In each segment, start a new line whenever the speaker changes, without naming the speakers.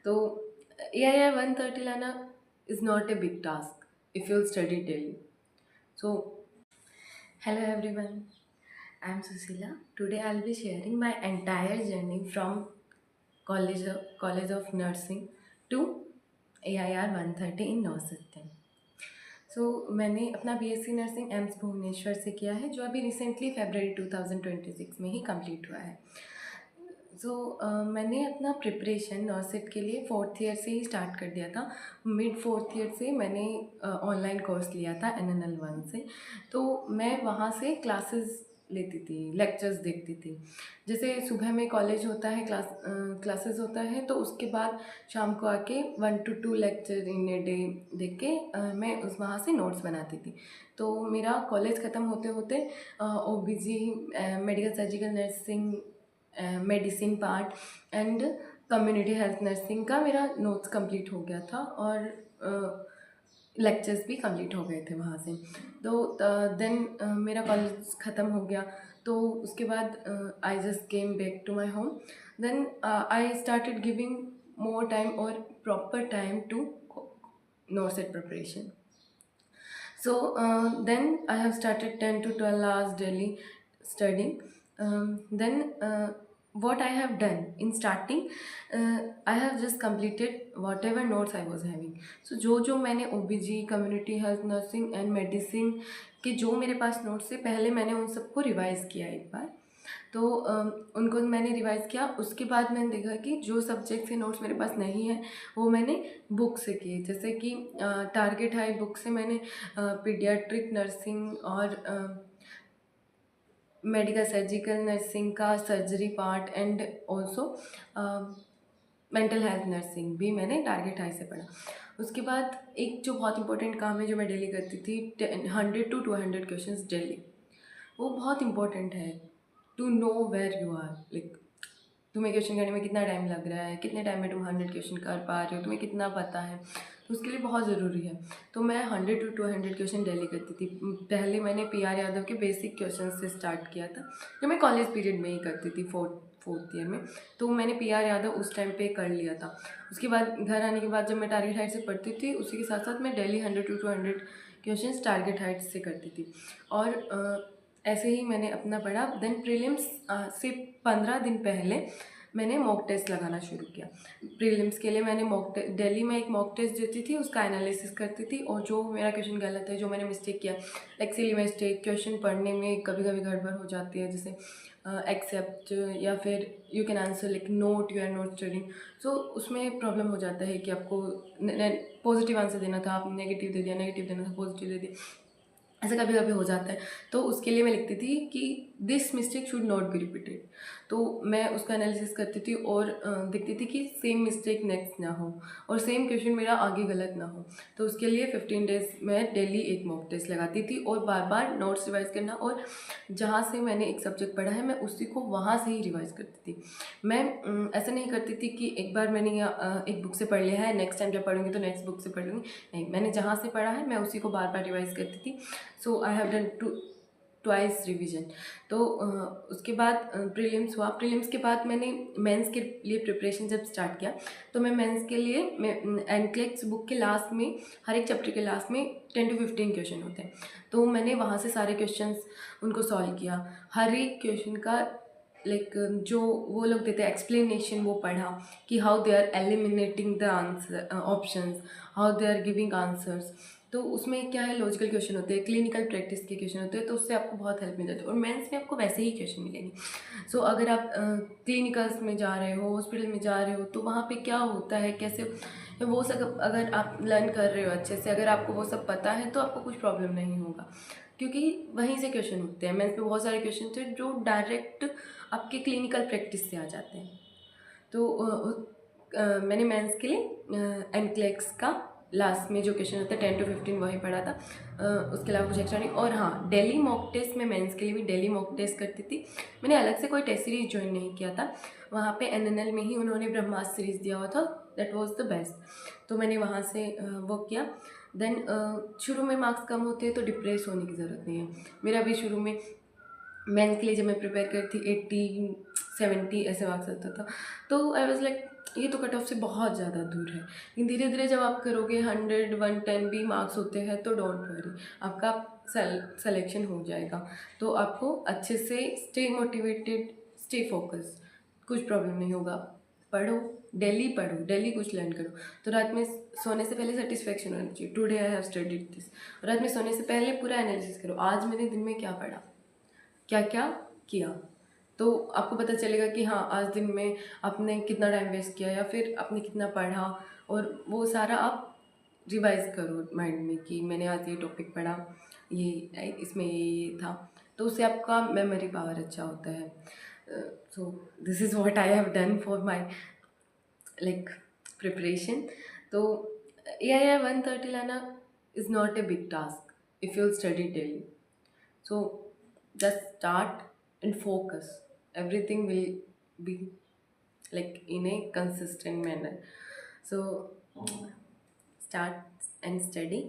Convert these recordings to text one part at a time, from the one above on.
तो AIR 130 लाना is not a big task if you'll study daily. So, hello everyone, I'm Susila. Today I'll be sharing my entire journey from College of Nursing to AIR 130 in नौसत्य. मैंने अपना BSc nursing AIIMS Bhubaneswar से किया है, जो अभी recently February 2026 में ही complete हुआ है. मैंने अपना प्रिपरेशन नॉर्सिट के लिए 4th ईयर से ही स्टार्ट कर दिया था. मिड 4th ईयर से मैंने ऑनलाइन कोर्स लिया था NNL 1 से. तो मैं वहाँ से क्लासेस लेती थी, लेक्चर्स देखती थी. जैसे सुबह में कॉलेज होता है, क्लासेस होता है, तो उसके बाद शाम को आके 1 to 2 lecture in a day देख के मैं वहाँ से नोट्स बनाती थी. तो मेरा कॉलेज ख़त्म होते होते OBG, medical surgical nursing, medicine part and community health nursing का मेरा नोट्स कंप्लीट हो गया था और लेक्चर्स भी कंप्लीट हो गए थे वहाँ से. तो देन मेरा कॉलेज ख़त्म हो गया. तो उसके बाद I just came back to my home. Then I started giving more time और proper time to notes preparation. So then I have started 10 to 12 hours daily studying. Then what I have done in starting, I have just completed whatever notes I was having. So जो मैंने OBG, community health nursing and medicine के जो मेरे पास notes थे, पहले मैंने उन सबको रिवाइज़ किया एक बार. तो उनको मैंने रिवाइज़ किया. उसके बाद मैंने देखा कि जो सब्जेक्ट से नोट्स मेरे पास नहीं है वो मैंने बुक से किए. जैसे कि टारगेट हाई बुक से मैंने पीडियाट्रिक नर्सिंग और मेडिकल सर्जिकल नर्सिंग का surgery part and also mental health nursing भी मैंने टारगेट हाई से पढ़ा. उसके बाद एक जो बहुत इंपॉर्टेंट काम है जो मैं डेली करती थी, 100 to 200 क्वेश्चंस डेली. वो बहुत इंपॉर्टेंट है to know where you are. Like तुम्हें क्वेश्चन करने में कितना टाइम लग रहा है, कितने टाइम में तुम 100 क्वेश्चन कर पा रहे हो, तुम्हें कितना पता है, तो उसके लिए बहुत ज़रूरी है. तो मैं 100 to 200 क्वेश्चन डेली करती थी. पहले मैंने PR यादव के बेसिक क्वेश्चन से स्टार्ट किया था, जो मैं कॉलेज पीरियड में ही करती थी फोर्थ ईयर में. तो मैंने PR यादव उस टाइम पे कर लिया था. उसके बाद घर आने के बाद जब मैं टारगेट हाइट से पढ़ती थी, उसी के साथ साथ मैं daily 100 to 200 question target height से करती थी. और ऐसे ही मैंने अपना पढ़ा. देन प्रीलिम्स से 15 दिन पहले मैंने मॉक टेस्ट लगाना शुरू किया. प्रीलिम्स के लिए मैंने दिल्ली में एक मॉक टेस्ट देती थी, उसका एनालिसिस करती थी, और जो मेरा क्वेश्चन गलत है, जो मैंने मिस्टेक किया, लाइक सिली मिस्टेक, क्वेश्चन पढ़ने में कभी कभी गड़बड़ हो जाती है, जैसे एक्सेप्ट या फिर you can answer like not, you are not studying. So उसमें प्रॉब्लम हो जाता है कि आपको पॉजिटिव आंसर देना था, आपने नेगेटिव दे दिया, नेगेटिव देना था, पॉजिटिव दे दिया. ऐसा कभी कभी हो जाता है. तो उसके लिए मैं लिखती थी कि this mistake should not be repeated. तो मैं उसका एनालिसिस करती थी और देखती थी कि सेम मिस्टेक नेक्स्ट ना हो और सेम क्वेश्चन मेरा आगे गलत ना हो. तो उसके लिए 15 डेज मैं डेली एक मॉक टेस्ट लगाती थी और बार बार नोट्स रिवाइज करना, और जहाँ से मैंने एक सब्जेक्ट पढ़ा है मैं उसी को वहाँ से ही रिवाइज करती थी. मैं ऐसा नहीं करती थी कि एक बार मैंने एक बुक से पढ़ लिया है, नेक्स्ट टाइम जब पढ़ूंगी तो नेक्स्ट बुक से पढ़ लूँगी. नहीं, मैंने जहाँ से पढ़ा है मैं उसी को बार बार रिवाइज करती थी. So I have done twice revision. तो उसके बाद प्रीलिम्स हुआ. प्रीलिम्स के बाद मैंने मेंस के लिए प्रिपरेशन जब स्टार्ट किया, तो मैं मेंस के लिए एनक्लेक्स बुक के लास्ट में, हर एक चैप्टर के लास्ट में 10 to 15 क्वेश्चन होते हैं. तो मैंने वहाँ से सारे क्वेश्चंस उनको सॉल्व किया. हर एक क्वेश्चन का लाइक जो वो लोग देते हैं एक्सप्लेनेशन, वो पढ़ा कि how they are eliminating the answer options, how they are giving answers. तो उसमें क्या है, लॉजिकल क्वेश्चन होते हैं, क्लिनिकल प्रैक्टिस के क्वेश्चन होते हैं, तो उससे आपको बहुत हेल्प मिल जाती है. और मेंस में आपको वैसे ही क्वेश्चन मिलेंगे. सो अगर आप क्लिनिकल्स में जा रहे हो, हॉस्पिटल में जा रहे हो, तो वहाँ पे क्या होता है, कैसे वो सब अगर आप लर्न कर रहे हो अच्छे से, अगर आपको वो सब पता है, तो आपको कुछ प्रॉब्लम नहीं होगा, क्योंकि वहीं से क्वेश्चन होते हैं. मेंस में बहुत सारे क्वेश्चन थे जो डायरेक्ट आपके क्लिनिकल प्रैक्टिस से आ जाते हैं. तो मैंने मेंस के लिए एनक्लेक्स का लास्ट में जो क्वेश्चन होता है 10 to 15 वही पढ़ा था. उसके अलावा कुछ एक्स्ट्रा नहीं. और हाँ, डेली मॉक टेस्ट में मेंस के लिए भी डेली मॉक टेस्ट करती थी. मैंने अलग से कोई टेस्ट सीरीज ज्वाइन नहीं किया था. वहाँ पे NNL में ही उन्होंने ब्रह्मास्त्र सीरीज़ दिया हुआ था, दैट वाज द बेस्ट. तो मैंने वहाँ से वो किया. देन शुरू में मार्क्स कम होते हैं तो डिप्रेस होने की ज़रूरत नहीं है. मेरा भी शुरू में मेंस के लिए जब मैं प्रिपेयर करती 80 70 ऐसे मार्क्स आता था. तो आई वाज लाइक ये तो कट ऑफ से बहुत ज़्यादा दूर है, लेकिन धीरे धीरे जब आप करोगे 100 110 भी मार्क्स होते हैं तो डोंट वरी, आपका सेलेक्शन हो जाएगा। तो आपको अच्छे से स्टे मोटिवेटेड, स्टे फोकस, कुछ प्रॉब्लम नहीं होगा। पढ़ो, डेली कुछ लर्न करो। तो रात में सोने से पहले सेटिस्फेक्शन होना चाहिए, today I have studied this. रात में सोने से पहले पूरा एनालिसिस करो, आज मैंने दिन में क्या पढ़ा, क्या क्या किया। तो आपको पता चलेगा कि हाँ, आज दिन में आपने कितना टाइम वेस्ट किया या फिर आपने कितना पढ़ा, और वो सारा आप रिवाइज करो माइंड में कि मैंने आज ये टॉपिक पढ़ा, ये इसमें ये था। तो उससे आपका मेमोरी पावर अच्छा होता है। So this is what I have done for my like preparation. तो AIR 130 लाना is not a big task if you study daily. So just start and focus. Everything will be like in a consistent manner. So start and study.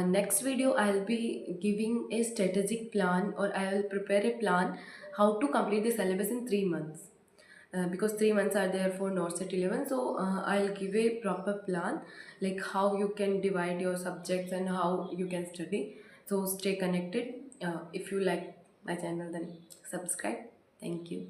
Next video I'll be giving a strategic plan, or I will prepare a plan how to complete the syllabus in 3 months. Because 3 months are there for North 11, so I'll give a proper plan, like how you can divide your subjects and how you can study. So stay connected. If you like my channel, then subscribe. Thank you.